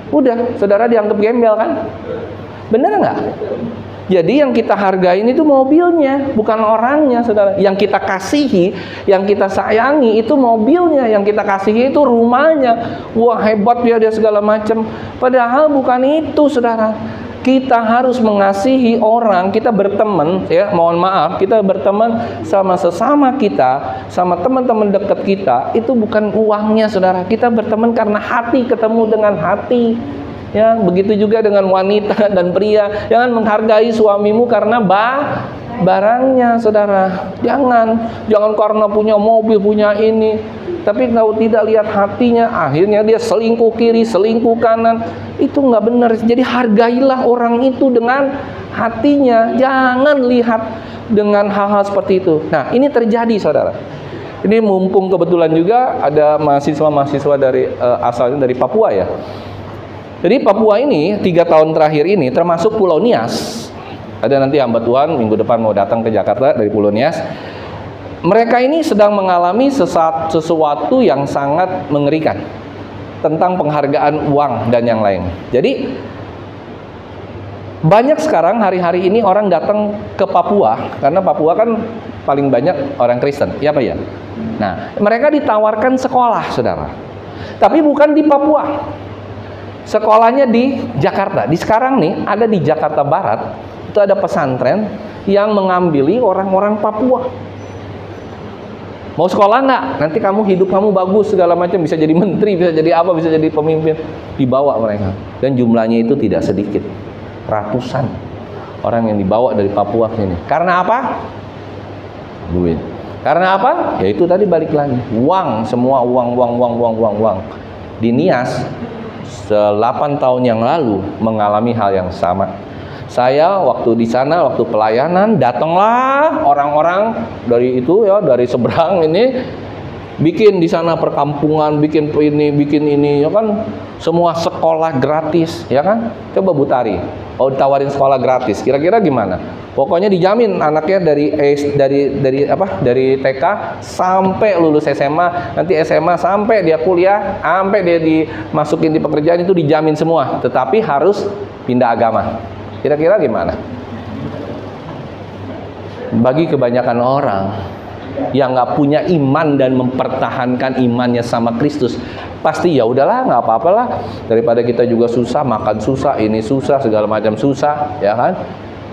udah saudara dianggap gembel kan? Bener nggak? Jadi yang kita hargain itu mobilnya, bukan orangnya, saudara. Yang kita kasihi, yang kita sayangi itu mobilnya, yang kita kasihi itu rumahnya. Wah hebat dia segala macam. Padahal bukan itu, saudara. Kita harus mengasihi orang, kita berteman, ya, mohon maaf, kita berteman sama sesama kita, sama teman-teman dekat kita, itu bukan uangnya, saudara. Kita berteman karena hati ketemu dengan hati. Ya, begitu juga dengan wanita dan pria. Jangan menghargai suamimu karena barangnya, saudara. Jangan karena punya mobil, punya ini. Tapi kalau tidak lihat hatinya, akhirnya dia selingkuh kiri, selingkuh kanan. Itu nggak benar. Jadi hargailah orang itu dengan hatinya. Jangan lihat dengan hal-hal seperti itu. Nah, ini terjadi, saudara. Ini mumpung kebetulan juga ada mahasiswa-mahasiswa dari asalnya dari Papua, ya. Jadi Papua ini 3 tahun terakhir ini termasuk Pulau Nias. Ada nanti hamba Tuhan minggu depan mau datang ke Jakarta dari Pulau Nias. Mereka ini sedang mengalami sesuatu yang sangat mengerikan tentang penghargaan uang dan yang lain. Jadi banyak sekarang hari-hari ini orang datang ke Papua karena Papua kan paling banyak orang Kristen, ya Pak ya. Nah, mereka ditawarkan sekolah, saudara. Tapi bukan di Papua. Sekolahnya di Jakarta. Di sekarang nih ada di Jakarta Barat itu ada pesantren yang mengambil orang-orang Papua. Mau sekolah nggak? Nanti hidup kamu bagus segala macam, bisa jadi menteri, bisa jadi apa, bisa jadi pemimpin. Dibawa mereka. Dan jumlahnya itu tidak sedikit. Ratusan orang yang dibawa dari Papua ini. Karena apa? Duit. Karena apa? Ya itu tadi balik lagi. Uang, semua uang. Di Nias 8 tahun yang lalu mengalami hal yang sama. Saya waktu di sana, waktu pelayanan, datanglah orang-orang dari itu, ya, dari seberang ini, bikin di sana perkampungan, bikin ini, ya kan, semua sekolah gratis, ya kan. Coba Butari, ditawarin sekolah gratis, kira-kira gimana? Pokoknya dijamin anaknya dari TK sampai lulus SMA, nanti SMA sampai dia kuliah, sampai dia dimasukin di pekerjaan itu dijamin semua. Tetapi harus pindah agama. Kira-kira gimana? Bagi kebanyakan orang yang nggak punya iman dan mempertahankan imannya sama Kristus, pasti ya udahlah, nggak apa-apalah, daripada kita juga susah, makan susah, ini susah, segala macam susah, ya kan?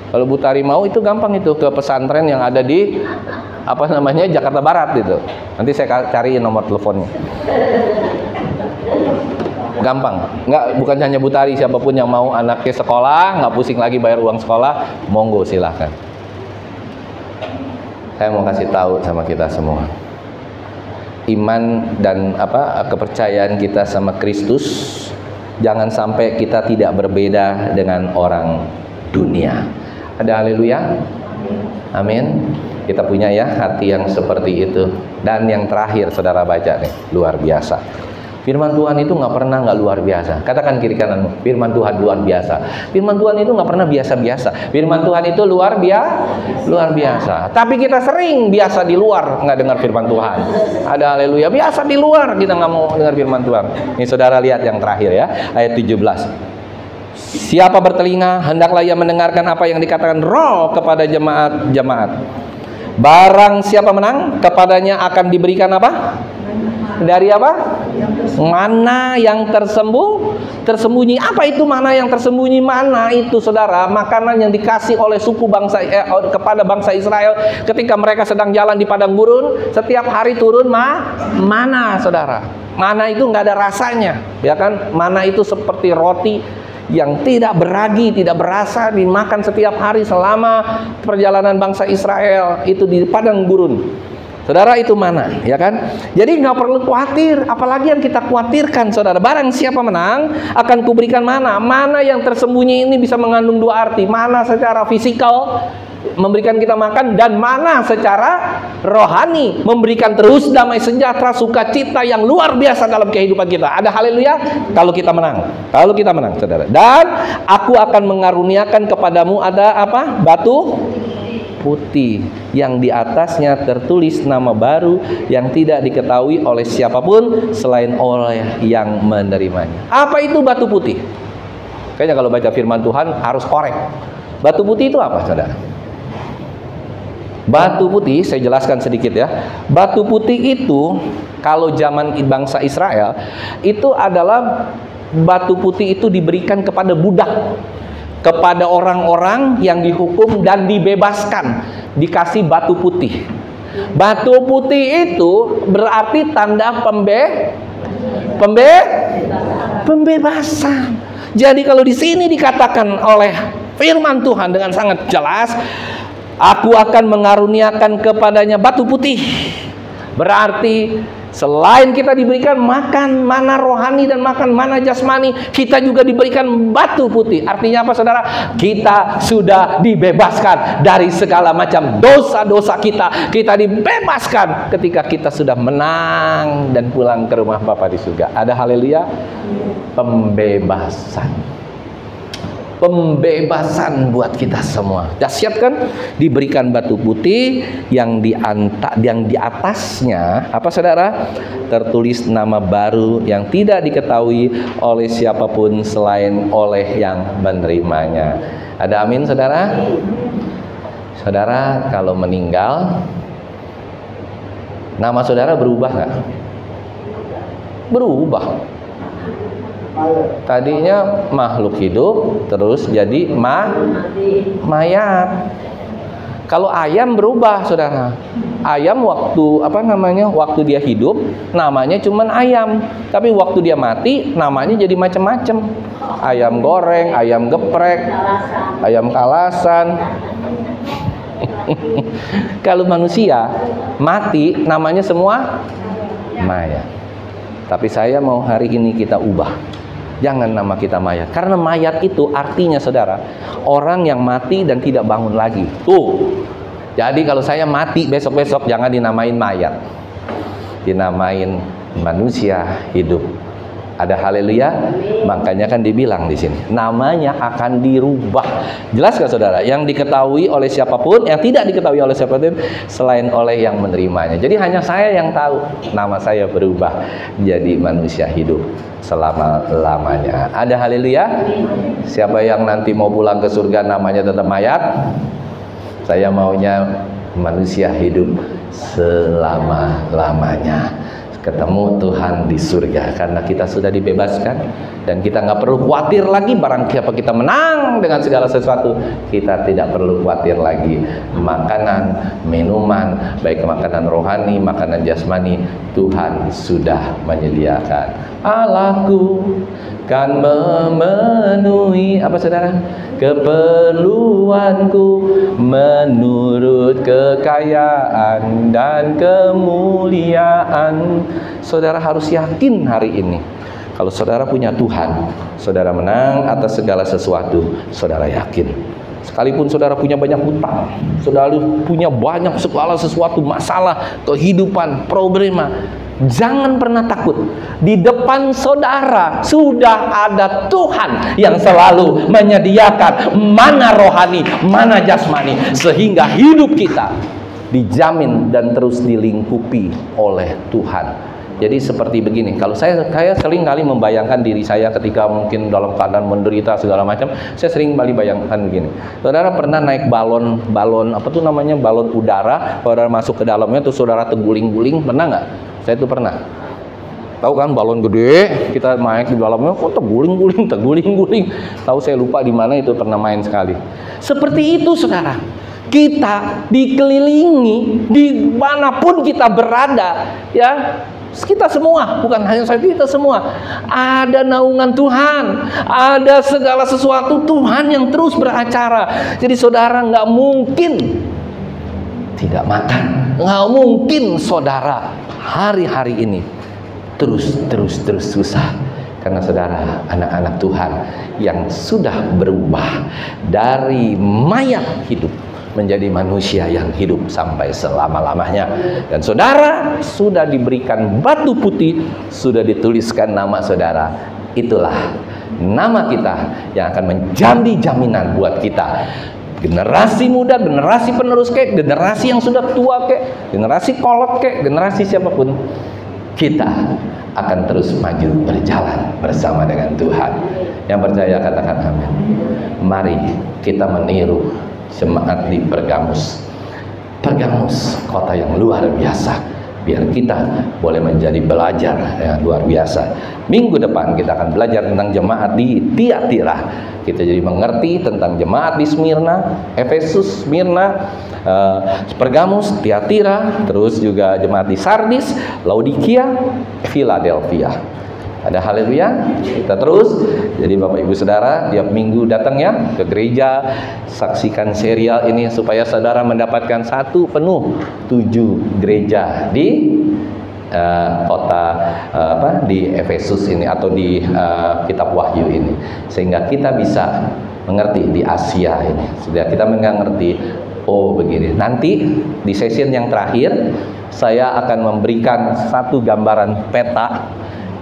Kalau Butari mau itu gampang, itu ke pesantren yang ada di Jakarta Barat itu. Nanti saya cariin nomor teleponnya. Gampang, bukan hanya Butari, siapapun yang mau anaknya sekolah, nggak pusing lagi bayar uang sekolah, monggo silahkan. Saya mau kasih tahu sama kita semua, iman dan kepercayaan kita sama Kristus, jangan sampai kita tidak berbeda dengan orang dunia. Ada haleluya, amin. Kita punya ya hati yang seperti itu. Dan yang terakhir, saudara baca nih, luar biasa. Firman Tuhan itu nggak pernah nggak luar biasa. Katakan kiri kananmu, firman Tuhan luar biasa. Firman Tuhan itu nggak pernah biasa-biasa. Firman Tuhan itu luar biasa. Tapi kita sering biasa di luar nggak dengar firman Tuhan. Ada haleluya, biasa di luar kita nggak mau dengar firman Tuhan. Ini saudara lihat yang terakhir ya, ayat 17. Siapa bertelinga, hendaklah ia mendengarkan apa yang dikatakan Roh kepada jemaat-jemaat. Barang siapa menang, kepadanya akan diberikan apa? Dari apa? Mana yang tersembunyi. Apa itu mana yang tersembunyi? Mana itu, saudara, makanan yang dikasih oleh suku kepada bangsa Israel ketika mereka sedang jalan di padang gurun. Setiap hari turun mana, saudara. Mana itu nggak ada rasanya, ya kan? Mana itu seperti roti yang tidak beragi, tidak berasa, dimakan setiap hari selama perjalanan bangsa Israel itu di padang gurun. Saudara, itu mana, ya kan? Jadi nggak perlu khawatir, apalagi yang kita khawatirkan, saudara. Barang siapa menang, akan kuberikan mana. Mana yang tersembunyi ini bisa mengandung dua arti. Mana secara fisikal, memberikan kita makan, dan mana secara rohani, memberikan terus damai sejahtera, sukacita yang luar biasa dalam kehidupan kita. Ada haleluya kalau kita menang. Kalau kita menang, saudara. Dan aku akan mengaruniakan kepadamu ada apa? Batu putih yang di atasnya tertulis nama baru yang tidak diketahui oleh siapapun selain oleh yang menerimanya. Apa itu batu putih? Kayaknya kalau baca firman Tuhan harus korek. Batu putih itu apa, saudara? Batu putih, saya jelaskan sedikit ya. Batu putih itu kalau zaman bangsa Israel itu adalah batu putih itu diberikan kepada budak. kepada orang-orang yang dihukum dan dibebaskan, dikasih batu putih. Batu putih itu berarti tanda pembebasan. Jadi kalau di sini dikatakan oleh firman Tuhan dengan sangat jelas, aku akan mengaruniakan kepadanya batu putih. Berarti selain kita diberikan makan mana rohani dan makan mana jasmani, kita juga diberikan batu putih. Artinya apa saudara? Kita sudah dibebaskan dari segala macam dosa-dosa kita. Kita dibebaskan ketika kita sudah menang dan pulang ke rumah Bapa di surga. Ada haleluya? Pembebasan buat kita semua. Dahsyat kan? Diberikan batu putih yang di atasnya apa saudara? Tertulis nama baru yang tidak diketahui oleh siapapun selain oleh yang menerimanya. Ada amin saudara? Saudara kalau meninggal, nama saudara berubah nggak? Berubah. Tadinya makhluk hidup, terus jadi mayat. Kalau ayam berubah, saudara. Ayam waktu dia hidup, namanya cuman ayam. Tapi waktu dia mati, namanya jadi macam-macam. Ayam goreng, ayam geprek, ayam kalasan. Kalau manusia mati, namanya semua mayat. Tapi saya mau hari ini kita ubah. Jangan nama kita mayat. Karena mayat itu artinya saudara, orang yang mati dan tidak bangun lagi. Tuh. Jadi kalau saya mati besok-besok, jangan dinamain mayat. Dinamain manusia hidup. Ada haleluya? Makanya kan dibilang di sini, namanya akan dirubah. Jelas gak saudara? Yang diketahui oleh siapapun, yang tidak diketahui oleh siapapun selain oleh yang menerimanya. Jadi hanya saya yang tahu, nama saya berubah jadi manusia hidup selama-lamanya. Ada haleluya? Siapa yang nanti mau pulang ke surga namanya tetap mayat? Saya maunya manusia hidup selama-lamanya. Ketemu Tuhan di surga karena kita sudah dibebaskan dan kita nggak perlu khawatir lagi. Barang siapa kita menang dengan segala sesuatu, kita tidak perlu khawatir lagi. Makanan, minuman, baik makanan rohani, makanan jasmani, Tuhan sudah menyediakan. Allahku kan memenuhi apa saudara? Keperluanku menurut kekayaan dan kemuliaan. Saudara harus yakin hari ini, kalau saudara punya Tuhan, saudara menang atas segala sesuatu. Saudara yakin, sekalipun saudara punya banyak hutang, saudara punya banyak segala sesuatu, masalah, kehidupan, problema, jangan pernah takut. Di depan saudara sudah ada Tuhan yang selalu menyediakan mana rohani, mana jasmani, sehingga hidup kita dijamin dan terus dilingkupi oleh Tuhan. Jadi seperti begini, kalau saya sering kali membayangkan diri saya ketika mungkin dalam keadaan menderita segala macam, saya sering kali bayangkan begini. Saudara pernah naik balon apa tuh namanya, balon udara, saudara masuk ke dalamnya tuh saudara terguling-guling, pernah nggak? Saya tuh pernah. Tahu kan balon gede, kita naik di dalamnya kok terguling-guling. Tahu saya lupa di mana itu, pernah main sekali. Seperti itu saudara. Kita dikelilingi dimanapun kita berada, ya. Kita semua, bukan hanya saya, kita semua ada naungan Tuhan, ada segala sesuatu Tuhan yang terus beracara. Jadi saudara nggak mungkin tidak makan, nggak mungkin saudara hari-hari ini terus susah, karena saudara anak-anak Tuhan yang sudah berubah dari mayat hidup menjadi manusia yang hidup sampai selama-lamanya. Dan saudara sudah diberikan batu putih, sudah dituliskan nama saudara. Itulah nama kita yang akan menjadi jaminan buat kita. Generasi muda, generasi penerus kek, generasi yang sudah tua kek, generasi kolot kek, generasi siapapun, kita akan terus maju berjalan bersama dengan Tuhan. Yang percaya katakan amin. Mari kita meniru jemaat di Pergamus, kota yang luar biasa, biar kita boleh menjadi belajar yang luar biasa. Minggu depan kita akan belajar tentang jemaat di Tiatira. kita jadi mengerti tentang jemaat di Smyrna, Efesus, Smyrna, Pergamus, Tiatira, terus juga jemaat di Sardis, Laodikia, Philadelphia. Ada haleluya. Kita terus. Jadi Bapak Ibu Saudara, tiap minggu datang ya ke gereja, saksikan serial ini supaya saudara mendapatkan satu penuh 7 gereja di kota di Efesus ini atau di kitab Wahyu ini, sehingga kita bisa mengerti di Asia ini. Sudah kita mengerti, oh begini. Nanti di session yang terakhir saya akan memberikan satu gambaran peta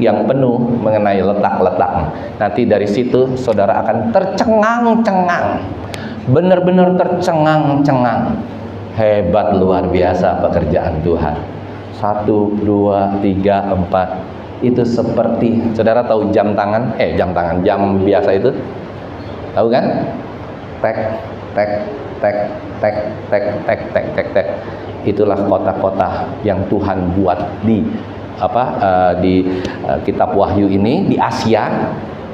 yang penuh mengenai letak-letak. Nanti dari situ saudara akan tercengang-cengang, benar-benar tercengang-cengang. Hebat, luar biasa pekerjaan Tuhan. 1, 2, 3, 4. Itu seperti, saudara tahu jam tangan? Jam biasa itu, tahu kan? Tek, tek, tek, tek, tek, tek, tek, tek, tek. Itulah kota-kota yang Tuhan buat di kitab Wahyu ini di Asia.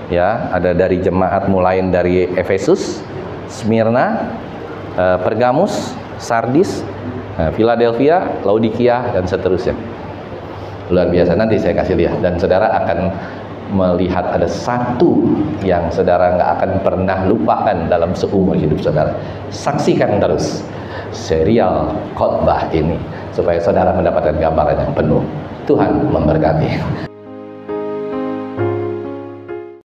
Ya, ada dari jemaat mulai dari Efesus, Smyrna, Pergamus, Sardis, Philadelphia, Laodikia, dan seterusnya. Luar biasa. Nanti saya kasih lihat, dan saudara akan melihat ada satu yang saudara nggak akan pernah lupakan dalam seumur hidup saudara. Saksikan terus serial khotbah ini supaya saudara mendapatkan gambaran yang penuh. Tuhan memberkati.